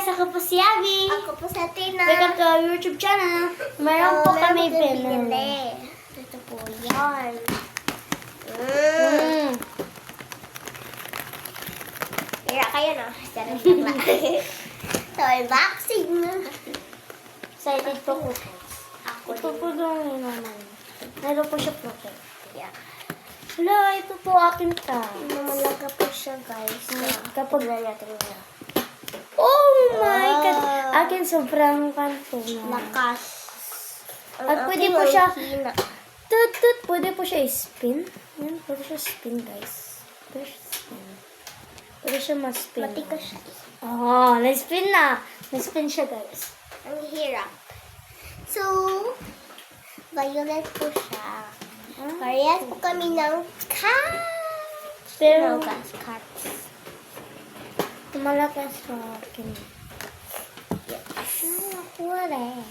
Ako po si Abby. Ako po sa Tina. Welcome to our YouTube channel. Mayroon po kami binili. Ito po yan. Hira kayo, no? Sarang bakla. So, unboxing. Excited po ko. Ako Ito po din. yung naman. Mayroon po siya protect. Yeah. Hala, ito po akin ta. Mamalaga po siya, guys. Kapag natin na. oh my God! Akin sobrang kanto na. Lakas. At pwede po siya, tut, pwede po siya i-spin. Yan, pwede siya spin, guys. Pwede siya spin. Pwede siya ma-spin. Matigas siya. Oh, na-spin na. Na-spin siya, guys. Ang hirap. So, violet po siya. Parehas po kami ng cats. Pero, No, cats. malakas sa akin. Nakuha rin.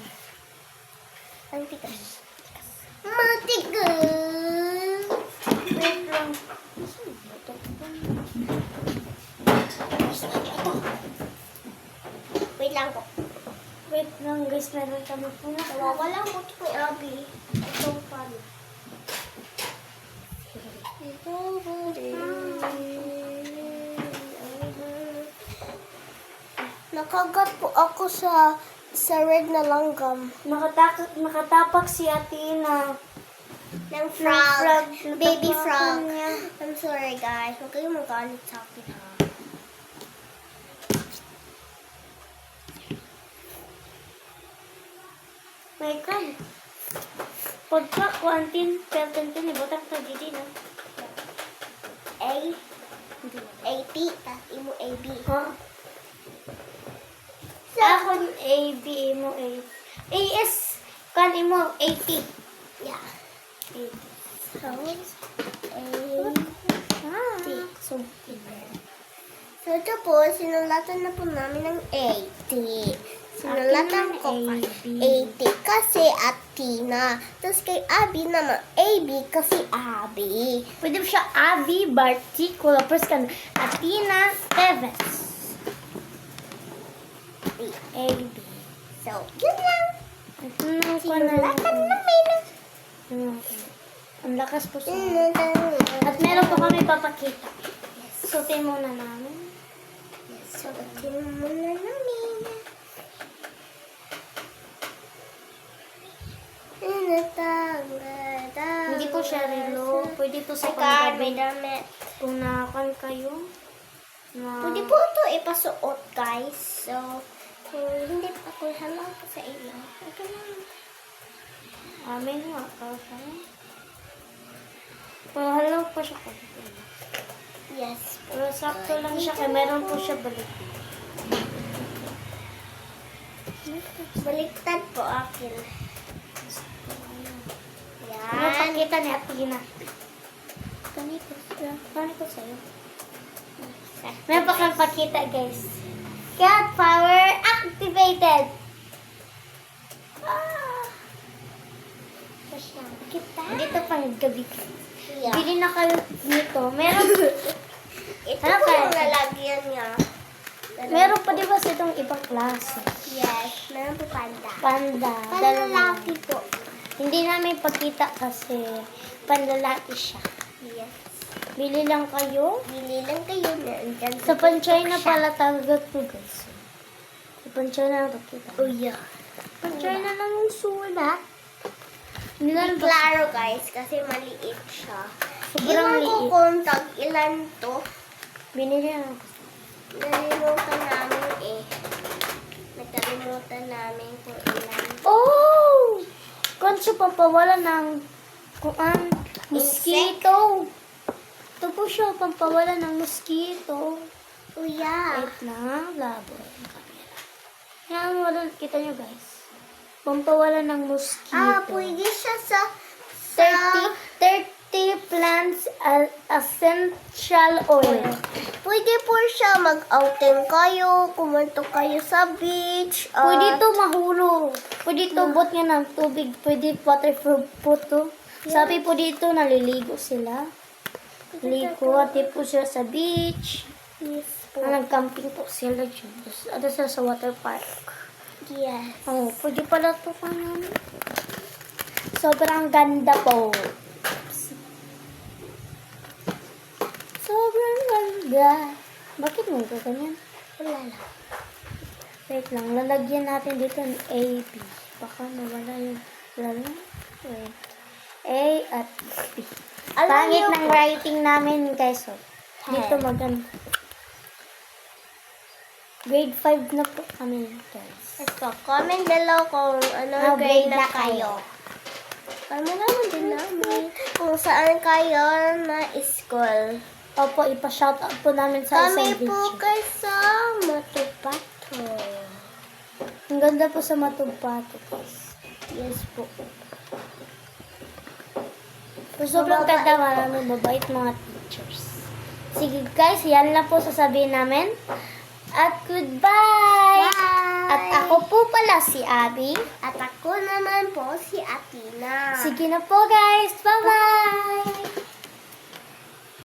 Ang tigas. Matigas. Wait lang. Wait lang po. Wait lang, guys. Meron kami po na. Nawawala ko ito kay Abby. Ito pa. Nakagat po ako sa red na langgam. Nakatapak si Atina. Ng frog. frog. Baby Natapakan frog. niya. I'm sorry guys. Huwag kayong magalit sa akin ha. My God. Pagka kuantin, peltentin, ibotak na didi na. A-P. Tapos imo A-B. Ha? Ako A, B, mo A. AS, kan imo, 80. Yeah. 80. So, Ah. So, so ito po, sinulatan na po namin ng 80. Sinulatan ko Akin naman 80 kasi Atina. Tapos kay Abby naman, AB kasi Abby. Pwede mo siya Abby Barticola. First kan, Atina Teves. A, B. So, yun lang. Ito na ko na. Sinulatan namin. Ang lakas po sa. Sinulatan. At meron po kami papakita. Sutin muna namin. So, muna namin. Hindi po siya relo. Pwede to sa God, may panggabi. damit. Kung nakakan kayo. Na, Pwede po ito ipasuot, guys. So, kung hindi pa ako hello ko sa inyo. Okay lang. Amin nga. Kasi. Hello po siya po. Yes. Pero sakto lang siya. Kaya meron po siya balik. Baliktad po akin. Ano Yan. pakita ni Atina? Ganito. Ganito sa'yo. May pakita guys. Cat power activated. Kita. Dito pang gabi. Yeah. Bili na kayo nito. Meron Ito Ano po kaya? yung lalagyan niya. meron pa di ba sa itong ibang klase? Yes. Meron po panda. Panda. Panlalaki po. Hindi namin pagkita kasi panlalaki siya. Yes. Bili lang kayo. Bili lang kayo na. Andyan Sa pan-China pala talaga to guys. Sa pan-China na kita. Oh, yeah. Pan-China lang yung sulat. Hindi Hindi lang klaro guys kasi maliit siya. Sobrang Iwan ko liit. kung ilan to. Binili na. Nalimutan namin eh. Nagkalimutan namin kung ilan. Oh! Kanso pampawala ng kuan mosquito. Ito po siya, pampawala ng mosquito. Oh yeah. Wait na, labo yung camera. Yan, wala, kita nyo guys. Pampawala ng mosquito. Pwede siya sa 30 plants essential oil. Pwede po siya mag-outing kayo, kumanto kayo sa beach. Pwede to mahulog. Pwede to bot nga ng tubig. Pwede waterproof po to. Sabi po dito, naliligo sila. Ligo, ati po sila sa beach. Yes. po. Nag-camping po sila dyan. Ano sila sa water park. Yes. Oh, pwede pala ito pa namin. Sobrang ganda po. Sobrang ganda. Bakit mo ito ganyan? Wala lang. Wait lang, lalagyan natin dito ng A, B. Baka mawala yung lalo. Wait. A at B. Alam Pangit niyo ng po. writing namin, guys. So, dito Hey. maganda. Grade 5 na po kami, guys. Ito, comment below kung anong grade na kayo. Para malaman din namin kung saan kayo na school. Opo, ipa-shoutout po namin sa Kami isang po video. kay sa Matupato. Ang ganda po sa Matupato, guys. Yes po. Sobrang Mababait ganda, po. marami mabait mga teachers. Sige guys, yan lang po sasabihin namin. At goodbye! Bye! At ako po pala si Abby. At ako naman po si Atina. Sige na po guys, bye-bye!